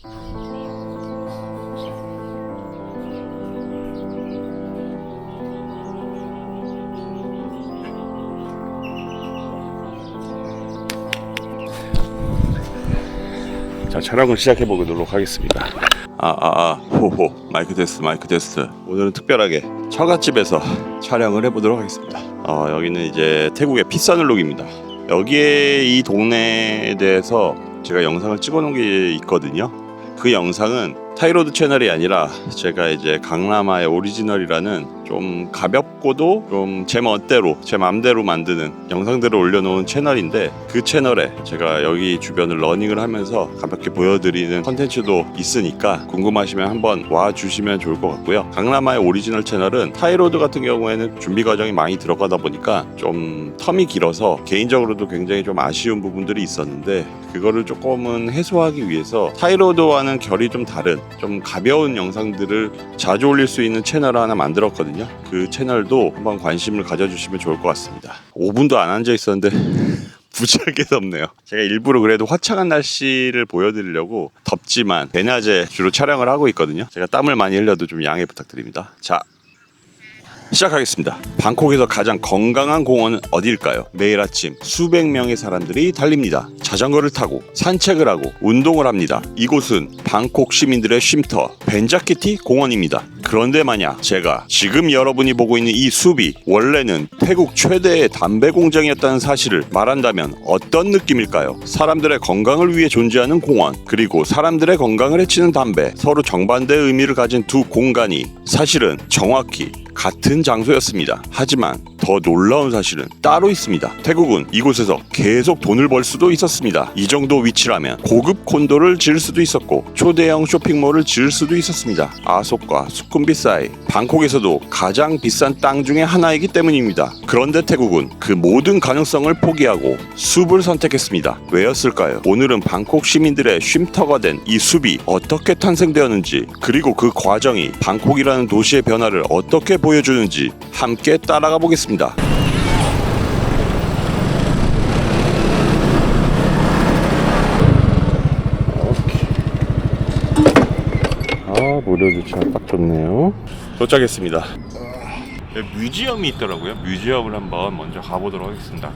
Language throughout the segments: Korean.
자, 촬영을 시작해 보도록 하겠습니다. 호호, 마이크 테스트. 오늘은 특별하게 처갓집에서 촬영을 해보도록 하겠습니다. 여기는 이제 태국의 피사눌룩입니다. 여기에 이 동네에 대해서 제가 영상을 찍어 놓은 게 있거든요. 그 영상은 타이로드 채널이 아니라 제가 이제 강라마의 오리지널이라는 좀 가볍고도 좀 제 멋대로 제 맘대로 만드는 영상들을 올려놓은 채널인데, 그 채널에 제가 여기 주변을 러닝을 하면서 가볍게 보여드리는 컨텐츠도 있으니까 궁금하시면 한번 와주시면 좋을 것 같고요. 강라마의 오리지널 채널은 타이로드 같은 경우에는 준비 과정이 많이 들어가다 보니까 좀 텀이 길어서 개인적으로도 굉장히 좀 아쉬운 부분들이 있었는데, 그거를 조금은 해소하기 위해서 타이로드와는 결이 좀 다른 좀 가벼운 영상들을 자주 올릴 수 있는 채널을 하나 만들었거든요. 그 채널도 한번 관심을 가져주시면 좋을 것 같습니다. 5분도 안 앉아 있었는데 무지하게 덥네요. 제가 일부러 그래도 화창한 날씨를 보여드리려고 덥지만 대낮에 주로 촬영을 하고 있거든요. 제가 땀을 많이 흘려도 좀 양해 부탁드립니다. 자, 시작하겠습니다. 방콕에서 가장 건강한 공원은 어디일까요? 매일 아침 수백 명의 사람들이 달립니다. 자전거를 타고 산책을 하고 운동을 합니다. 이곳은 방콕 시민들의 쉼터 벤자키티 공원입니다. 그런데 만약 제가 지금 여러분이 보고 있는 이 숲이 원래는 태국 최대의 담배 공장이었다는 사실을 말한다면 어떤 느낌일까요? 사람들의 건강을 위해 존재하는 공원, 그리고 사람들의 건강을 해치는 담배, 서로 정반대의 의미를 가진 두 공간이 사실은 정확히 같은 장소였습니다. 하지만 더 놀라운 사실은 따로 있습니다. 태국은 이곳에서 계속 돈을 벌 수도 있었습니다. 이 정도 위치라면 고급 콘도를 지을 수도 있었고 초대형 쇼핑몰을 지을 수도 있었습니다. 아속과 수쿰빗 사이, 방콕에서도 가장 비싼 땅 중에 하나이기 때문입니다. 그런데 태국은 그 모든 가능성을 포기하고 숲을 선택했습니다. 왜였을까요? 오늘은 방콕 시민들의 쉼터가 된 이 숲이 어떻게 탄생되었는지, 그리고 그 과정이 방콕이라는 도시의 변화를 어떻게 보여주는지 함께 따라가 보겠습니다. 무료 주차 딱 좋네요. 도착했습니다. 뮤지엄이 있더라고요. 뮤지엄을 한번 먼저 가보도록 하겠습니다.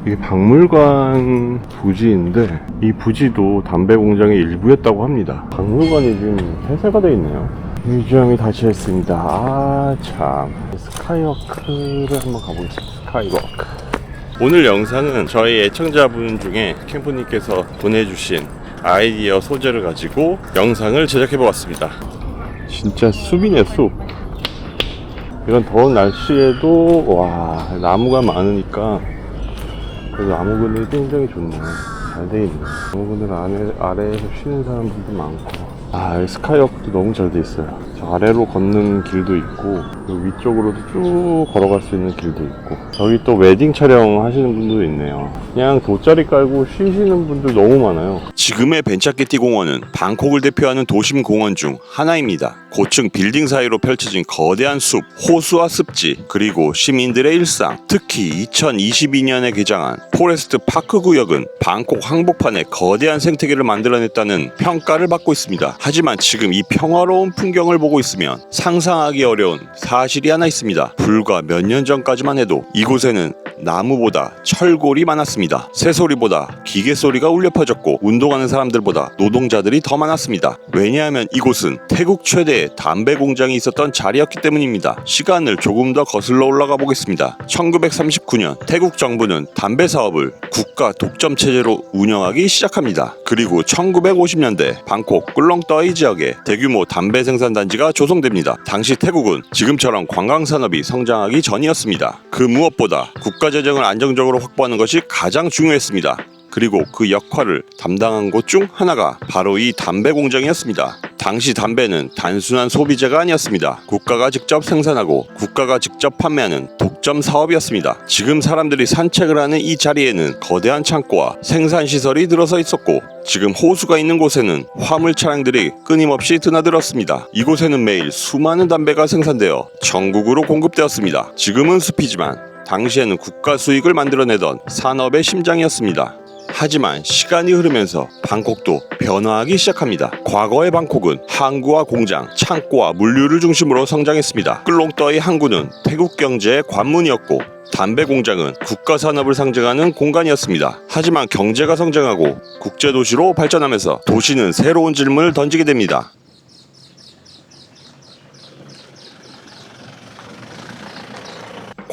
이게 박물관 부지인데, 이 부지도 담배 공장의 일부였다고 합니다. 박물관이 지금 폐쇄가 되어 있네요. 뮤지엄이 닫혀있습니다. 참. 스카이워크를 한번 가보겠습니다. 스카이워크. 오늘 영상은 저희 애청자분 중에 캠프님께서 보내주신 아이디어 소재를 가지고 영상을 제작해보았습니다. 진짜 숲이네, 숲. 이런 더운 날씨에도 와, 나무가 많으니까 그래도 나무 그늘이 굉장히 좋네요. 잘 돼있네. 나무 그늘 아래에서 쉬는 사람들도 많고, 스카이워크도 너무 잘 돼있어요. 저 아래로 걷는 길도 있고, 위쪽으로도 쭉 걸어갈 수 있는 길도 있고, 저기 또 웨딩 촬영 하시는 분들도 있네요. 그냥 돗자리 깔고 쉬시는 분들 너무 많아요. 지금의 벤차키티 공원은 방콕을 대표하는 도심 공원 중 하나입니다. 고층 빌딩 사이로 펼쳐진 거대한 숲, 호수와 습지, 그리고 시민들의 일상, 특히 2022년에 개장한 포레스트 파크 구역은 방콕 항복판에 거대한 생태계를 만들어냈다는 평가를 받고 있습니다. 하지만 지금 이 평화로운 풍경을 보고 있으면 상상하기 어려운 사실이 하나 있습니다. 불과 몇 년 전까지만 해도 이곳에는 나무보다 철골이 많았습니다. 새소리보다 기계소리가 울려 퍼졌고, 운동하는 사람들보다 노동자들이 더 많았습니다. 왜냐하면 이곳은 태국 최대의 담배 공장이 있었던 자리였기 때문입니다. 시간을 조금 더 거슬러 올라가 보겠습니다. 1939년 태국 정부는 담배 사업을 국가 독점 체제로 운영하기 시작합니다. 그리고 1950년대 방콕 꿀렁떠이 지역에 대규모 담배 생산 단지가 조성됩니다. 당시 태국은 지금처럼 관광산업이 성장하기 전이었습니다. 그 무엇보다 국가 재정을 안정적으로 확보하는 것이 가장 중요했습니다. 그리고 그 역할을 담당한 곳 중 하나가 바로 이 담배 공장이었습니다. 당시 담배는 단순한 소비재가 아니었습니다. 국가가 직접 생산하고 국가가 직접 판매하는 독점 사업이었습니다. 지금 사람들이 산책을 하는 이 자리에는 거대한 창고와 생산시설이 들어서 있었고, 지금 호수가 있는 곳에는 화물 차량들이 끊임없이 드나들었습니다. 이곳에는 매일 수많은 담배가 생산되어 전국으로 공급되었습니다. 지금은 숲이지만 당시에는 국가 수익을 만들어내던 산업의 심장이었습니다. 하지만 시간이 흐르면서 방콕도 변화하기 시작합니다. 과거의 방콕은 항구와 공장, 창고와 물류를 중심으로 성장했습니다. 끌롱떠의 항구는 태국 경제의 관문이었고 담배 공장은 국가 산업을 상징하는 공간이었습니다. 하지만 경제가 성장하고 국제도시로 발전하면서 도시는 새로운 질문을 던지게 됩니다.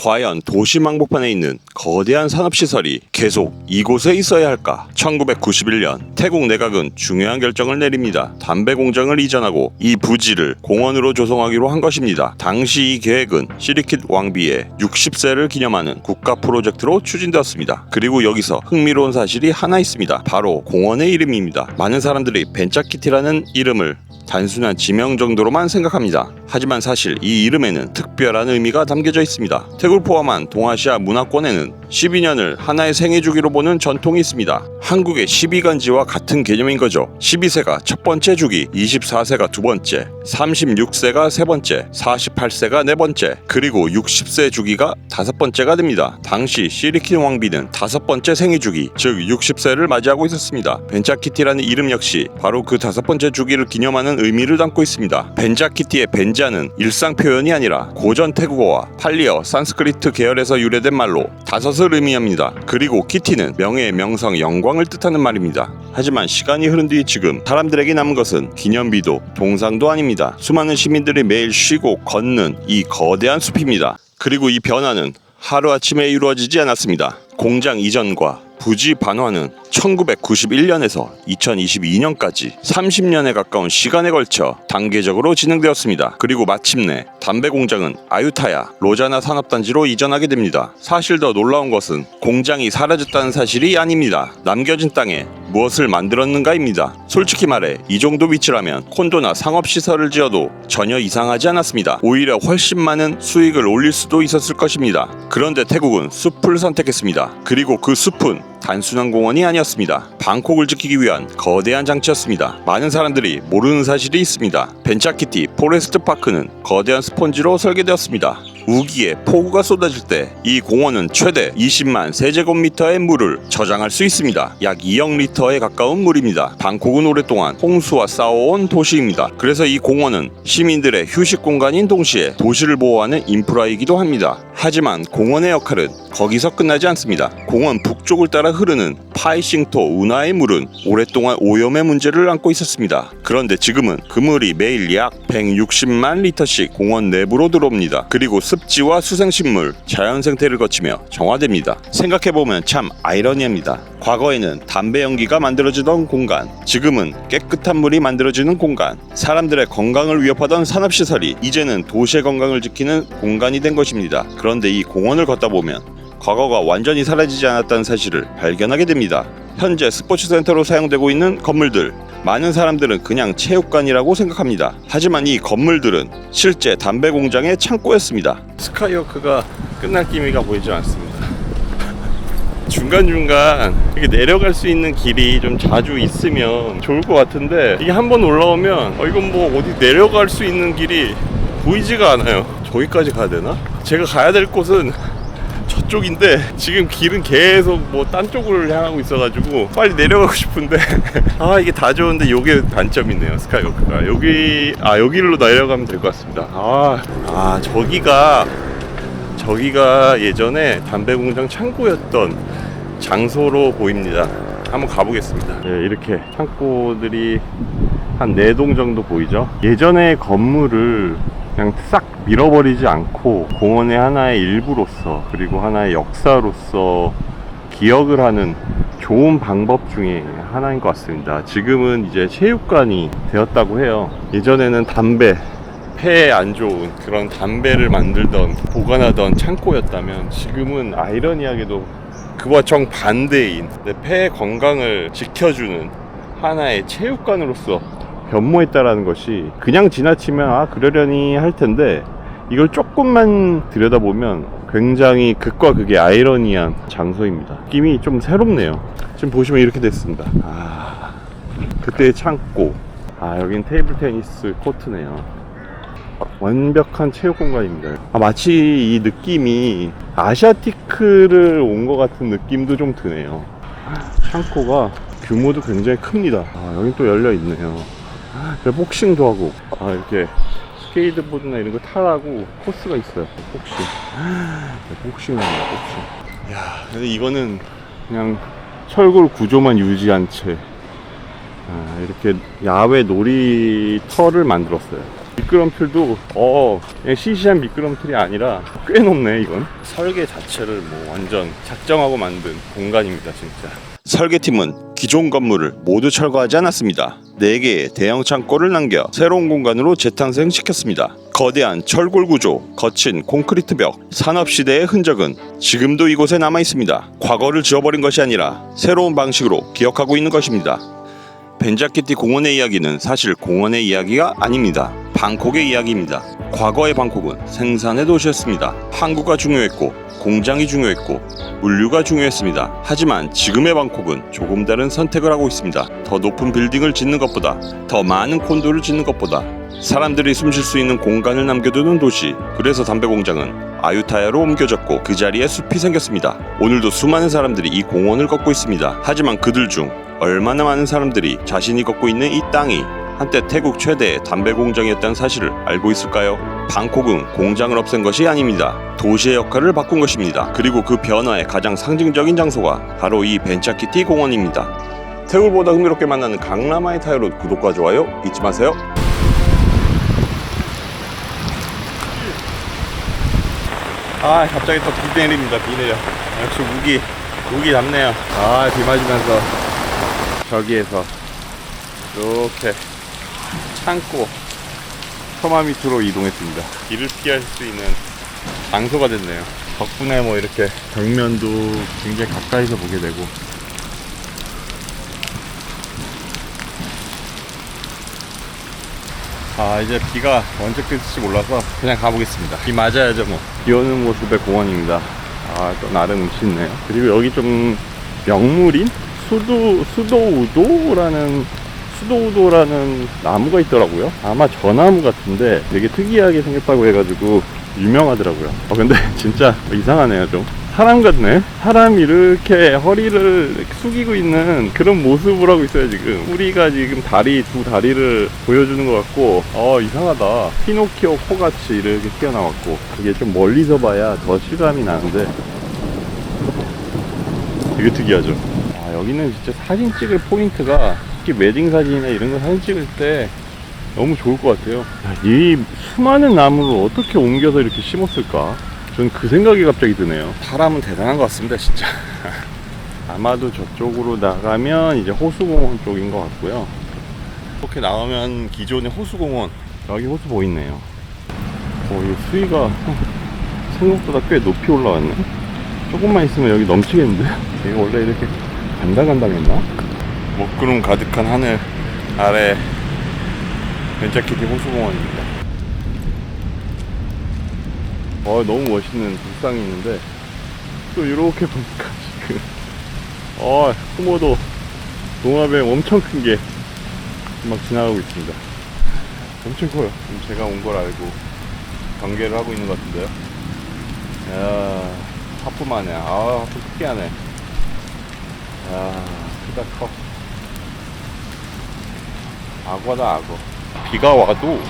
과연 도시 망복판에 있는 거대한 산업시설이 계속 이곳에 있어야 할까? 1991년 태국 내각은 중요한 결정을 내립니다. 담배 공장을 이전하고 이 부지를 공원으로 조성하기로 한 것입니다. 당시 이 계획은 시리킷 왕비의 60세를 기념하는 국가 프로젝트로 추진되었습니다. 그리고 여기서 흥미로운 사실이 하나 있습니다. 바로 공원의 이름입니다. 많은 사람들이 벤짜키티라는 이름을 단순한 지명 정도로만 생각합니다. 하지만 사실 이 이름에는 특별한 의미가 담겨져 있습니다. 태국을 포함한 동아시아 문화권에는 12년을 하나의 생애 주기로 보는 전통이 있습니다. 한국의 12간지와 같은 개념인 거죠. 12세가 첫 번째 주기, 24세가 두 번째, 36세가 세 번째, 48세가 네 번째, 그리고 60세 주기가 다섯 번째가 됩니다. 당시 시리킨 왕비는 다섯 번째 생애 주기, 즉 60세를 맞이하고 있었습니다. 벤짜키티라는 이름 역시 바로 그 다섯 번째 주기를 기념하는 의미를 담고 있습니다. 벤짜키티의 벤자는 일상 표현이 아니라 고전 태국어와 팔리어, 산스크리트 계열에서 유래된 말로 다섯을 의미합니다. 그리고 키티는 명예, 명성, 영광을 뜻하는 말입니다. 하지만 시간이 흐른 뒤 지금 사람들에게 남은 것은 기념비도 동상도 아닙니다. 수많은 시민들이 매일 쉬고 걷는 이 거대한 숲입니다. 그리고 이 변화는 하루아침에 이루어지지 않았습니다. 공장 이전과 부지 반환은 1991년에서 2022년까지 30년에 가까운 시간에 걸쳐 단계적으로 진행되었습니다. 그리고 마침내 담배 공장은 아유타야 로자나 산업단지로 이전하게 됩니다. 사실 더 놀라운 것은 공장이 사라졌다는 사실이 아닙니다. 남겨진 땅에 무엇을 만들었는가입니다. 솔직히 말해 이 정도 위치라면 콘도나 상업시설을 지어도 전혀 이상하지 않았습니다. 오히려 훨씬 많은 수익을 올릴 수도 있었을 것입니다. 그런데 태국은 숲을 선택했습니다. 그리고 그 숲은 단순한 공원이 아니었습니다. 방콕을 지키기 위한 거대한 장치였습니다. 많은 사람들이 모르는 사실이 있습니다. 벤짜키티 포레스트 파크는 거대한 스펀지로 설계되었습니다. 우기에 폭우가 쏟아질 때 이 공원은 최대 20만 세제곱미터의 물을 저장할 수 있습니다. 약 2억 리터에 가까운 물입니다. 방콕은 오랫동안 홍수와 싸워온 도시입니다. 그래서 이 공원은 시민들의 휴식 공간인 동시에 도시를 보호하는 인프라이기도 합니다. 하지만 공원의 역할은 거기서 끝나지 않습니다. 공원 북쪽을 따라 흐르는 파이싱토 운하의 물은 오랫동안 오염의 문제를 안고 있었습니다. 그런데 지금은 그 물이 매일 약 160만 리터씩 공원 내부로 들어옵니다. 그리고 습지와 수생식물, 자연생태를 거치며 정화됩니다. 생각해보면 참 아이러니합니다. 과거에는 담배 연기가 만들어지던 공간, 지금은 깨끗한 물이 만들어지는 공간, 사람들의 건강을 위협하던 산업시설이 이제는 도시의 건강을 지키는 공간이 된 것입니다. 그런데 이 공원을 걷다 보면 과거가 완전히 사라지지 않았다는 사실을 발견하게 됩니다. 현재 스포츠센터로 사용되고 있는 건물들, 많은 사람들은 그냥 체육관이라고 생각합니다. 하지만 이 건물들은 실제 담배 공장의 창고였습니다. 스카이워크가 끝날 기미가 보이지 않습니다. 중간중간 이렇게 내려갈 수 있는 길이 좀 자주 있으면 좋을 것 같은데 이게 한번 올라오면 이건 뭐 어디 내려갈 수 있는 길이 보이지가 않아요. 저기까지 가야 되나? 제가 가야 될 곳은 저쪽인데 지금 길은 계속 뭐 딴 쪽을 향하고 있어가지고 빨리 내려가고 싶은데 아 이게 다 좋은데 요게 단점이네요. 스카이워크가 여기로 내려가면 될 것 같습니다. 저기가 예전에 담배 공장 창고였던 장소로 보입니다. 한번 가보겠습니다. 네, 이렇게 창고들이 한 4동 정도 보이죠. 예전의 건물을 그냥 싹 밀어버리지 않고 공원의 하나의 일부로서 그리고 하나의 역사로서 기억을 하는 좋은 방법 중에 하나인 것 같습니다. 지금은 이제 체육관이 되었다고 해요. 예전에는 폐에 안 좋은 그런 담배를 만들던 보관하던 창고였다면 지금은 아이러니하게도 그와 정반대인 내 폐의 건강을 지켜주는 하나의 체육관으로서 변모했다라는 것이 그냥 지나치면 그러려니 할 텐데 이걸 조금만 들여다보면 굉장히 극과 극의 아이러니한 장소입니다. 느낌이 좀 새롭네요. 지금 보시면 이렇게 됐습니다. 그때의 창고. 여긴 테이블 테니스 코트네요. 완벽한 체육 공간입니다. 마치 이 느낌이 아시아티크를 온 것 같은 느낌도 좀 드네요. 창고가 규모도 굉장히 큽니다. 여긴 또 열려 있네요. 복싱도 하고, 이렇게 스케이트보드나 이런 거 타라고 코스가 있어요. 복싱합니다. 복싱. 근데 이거는 그냥 철골 구조만 유지한 채 이렇게 야외 놀이터를 만들었어요. 미끄럼틀도 그냥 시시한 미끄럼틀이 아니라 꽤 높네. 이건 설계 자체를 뭐 완전 작정하고 만든 공간입니다. 진짜 설계팀은 기존 건물을 모두 철거하지 않았습니다. 4개의 대형 창고를 남겨 새로운 공간으로 재탄생시켰습니다. 거대한 철골 구조, 거친 콘크리트 벽, 산업시대의 흔적은 지금도 이곳에 남아있습니다. 과거를 지워버린 것이 아니라 새로운 방식으로 기억하고 있는 것입니다. 벤자키티 공원의 이야기는 사실 공원의 이야기가 아닙니다. 방콕의 이야기입니다. 과거의 방콕은 생산의 도시였습니다. 항구가 중요했고 공장이 중요했고 물류가 중요했습니다. 하지만 지금의 방콕은 조금 다른 선택을 하고 있습니다. 더 높은 빌딩을 짓는 것보다, 더 많은 콘도를 짓는 것보다 사람들이 숨쉴 수 있는 공간을 남겨두는 도시. 그래서 담배 공장은 아유타야로 옮겨졌고 그 자리에 숲이 생겼습니다. 오늘도 수많은 사람들이 이 공원을 걷고 있습니다. 하지만 그들 중 얼마나 많은 사람들이 자신이 걷고 있는 이 땅이 한때 태국 최대의 담배 공장이었다는 사실을 알고 있을까요? 방콕은 공장을 없앤 것이 아닙니다. 도시의 역할을 바꾼 것입니다. 그리고 그 변화의 가장 상징적인 장소가 바로 이 벤자키티 공원입니다. 태국보다 흥미롭게 만나는 강라마이 타이로 구독과 좋아요 잊지 마세요. 갑자기 또 비 내립니다. 비 내려. 역시 우기 잡네요. 비 맞으면서 저기에서 이렇게 창고 터마 밑으로 이동했습니다. 비를 피할 수 있는 장소가 됐네요. 덕분에 뭐 이렇게 벽면도 굉장히 가까이서 보게 되고, 이제 비가 언제 끝일지 몰라서 그냥 가보겠습니다. 비 맞아야죠 뭐. 비 오는 모습의 공원입니다. 또 나름 운치 있네요. 그리고 여기 좀 명물인 수도우도라는 나무가 있더라고요. 아마 저 나무 같은데 되게 특이하게 생겼다고 해가지고 유명하더라고요. 근데 진짜 이상하네요. 좀 사람 같네. 사람이 이렇게 허리를 숙이고 있는 그런 모습을 하고 있어요. 지금 우리가 지금 두 다리를 보여주는 것 같고, 이상하다. 피노키오 코같이 이렇게 튀어나왔고, 이게 좀 멀리서 봐야 더 실감이 나는데 되게 특이하죠. 여기는 진짜 사진 찍을 포인트가, 특히 웨딩 사진이나 이런 거 사진 찍을 때 너무 좋을 것 같아요. 이 수많은 나무를 어떻게 옮겨서 이렇게 심었을까? 전 그 생각이 갑자기 드네요. 사람은 대단한 것 같습니다, 진짜. 아마도 저쪽으로 나가면 이제 호수공원 쪽인 것 같고요. 이렇게 나오면 기존의 호수공원, 여기 호수 보이네요. 이 수위가 생각보다 꽤 높이 올라왔네. 조금만 있으면 여기 넘치겠는데? 이게 원래 이렇게 간당간당했나? 먹구름 가득한 하늘 아래 벤자키티 호수공원입니다. 너무 멋있는 불상이 있는데, 또 이렇게 보니까 지금 코모도 동화뱀 엄청 큰 게 막 지나가고 있습니다. 엄청 커요. 제가 온 걸 알고 경계를 하고 있는 것 같은데요. 하품하네. 하품 크게 하네. 크다 커. 악어다 악어. 비가 와도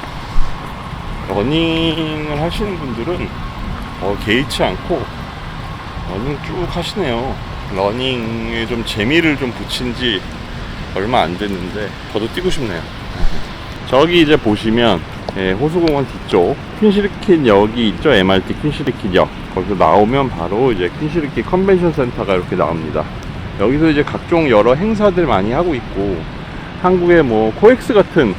러닝을 하시는 분들은 개의치 않고 러닝 쭉 하시네요. 러닝에 좀 재미를 좀 붙인 지 얼마 안 됐는데 저도 뛰고 싶네요. 저기 이제 보시면 호수공원 뒤쪽 퀸시리킷역이 있죠. MRT 퀸시리킷역. 거기서 나오면 바로 이제 퀸시리킷 컨벤션 센터가 이렇게 나옵니다. 여기서 이제 각종 여러 행사들 많이 하고 있고, 한국의 뭐 코엑스 같은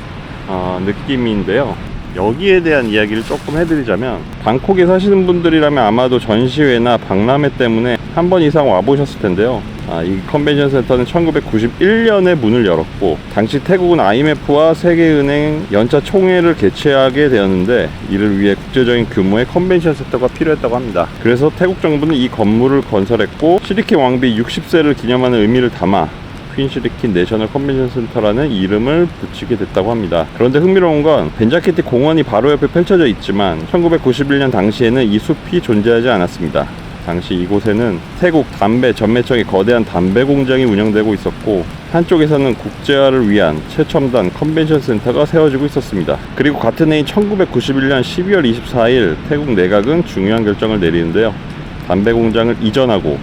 느낌인데요. 여기에 대한 이야기를 조금 해드리자면, 방콕에 사시는 분들이라면 아마도 전시회나 박람회 때문에 한 번 이상 와보셨을 텐데요. 이 컨벤션 센터는 1991년에 문을 열었고, 당시 태국은 IMF와 세계은행 연차 총회를 개최하게 되었는데, 이를 위해 국제적인 규모의 컨벤션 센터가 필요했다고 합니다. 그래서 태국 정부는 이 건물을 건설했고, 시리키 왕비 60세를 기념하는 의미를 담아 퀸시리킷 내셔널 컨벤션 센터라는 이름을 붙이게 됐다고 합니다. 그런데 흥미로운 건 벤자키티 공원이 바로 옆에 펼쳐져 있지만 1991년 당시에는 이 숲이 존재하지 않았습니다. 당시 이곳에는 태국 담배 전매청의 거대한 담배 공장이 운영되고 있었고, 한쪽에서는 국제화를 위한 최첨단 컨벤션 센터가 세워지고 있었습니다. 그리고 같은 해인 1991년 12월 24일 태국 내각은 중요한 결정을 내리는데요. 담배 공장을 이전하고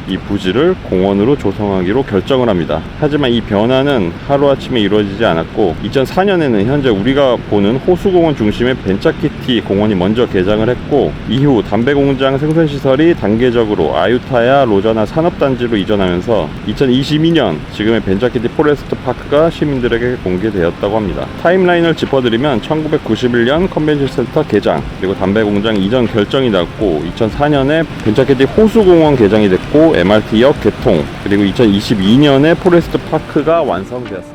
이 부지를 공원으로 조성하기로 결정을 합니다. 하지만 이 변화는 하루아침에 이루어지지 않았고, 2004년에는 현재 우리가 보는 호수공원 중심의 벤차키티 공원이 먼저 개장을 했고, 이후 담배공장 생산시설이 단계적으로 아유타야 로자나 산업단지로 이전하면서 2022년 지금의 벤차키티 포레스트 파크가 시민들에게 공개되었다고 합니다. 타임라인을 짚어드리면 1991년 컨벤션센터 개장, 그리고 담배공장 이전 결정이 났고, 2004년에 벤차키티 호수공원 개장이 됐고, MRT역 개통, 그리고 2022년에 포레스트 파크가 완성되었습니다.